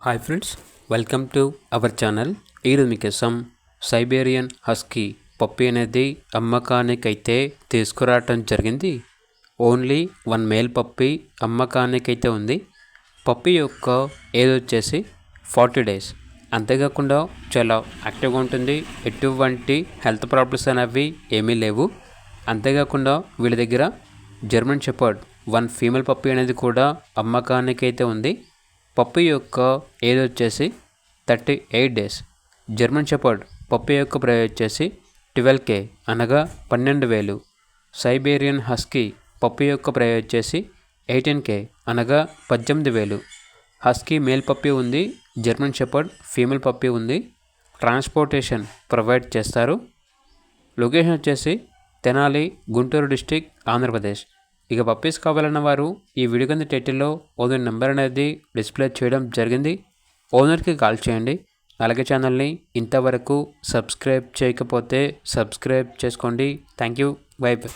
Hi friends, welcome to our channel. ఈరోజు మీకోసం Siberian husky పప్పి అనేది అమ్మకానికైతే తీసుకురావటం జరిగింది. ఓన్లీ 1 మేల్ పప్పి అమ్మకానికైతే ఉంది. పప్పి యొక్క ఏజ్ వచ్చేసి 40 డేస్. అంతేకాకుండా చాలా యాక్టివ్గా ఉంటుంది. ఎటువంటి హెల్త్ ప్రాబ్లమ్స్ అనేవి ఏమీ లేవు. అంతేకాకుండా వీళ్ళ దగ్గర జర్మన్ షెపర్డ్ 1 ఫీమేల్ పప్పి అనేది కూడా అమ్మకానికైతే ఉంది. పప్పి యొక్క ఏజ్ వచ్చేసి 38 డేస్. జర్మన్ షెపర్డ్ పప్పి యొక్క ప్రైస్ వచ్చేసి 12K అనగా 12,000. సైబేరియన్ హస్కీ పప్పి యొక్క ప్రైస్ వచ్చేసి 18K అనగా 18,000. హస్కీ మేల్ పప్పి ఉంది, జర్మన్ షెపర్డ్ ఫీమేల్ పప్పి ఉంది. ట్రాన్స్పోర్టేషన్ ప్రొవైడ్ చేస్తారు. లొకేషన్ వచ్చేసి తెనాలి, గుంటూరు డిస్టిక్, ఆంధ్రప్రదేశ్. ఇక పప్పీస్ కావాలన్న వారు ఈ వీడియో కింద టైటిల్లో ఓనర్ నెంబర్ అనేది డిస్ప్లే చేయడం జరిగింది. ఓనర్కి కాల్ చేయండి. అలాగే ఛానల్ని ఇంతవరకు సబ్స్క్రైబ్ చేయకపోతే సబ్స్క్రైబ్ చేసుకోండి. Thank you. By by.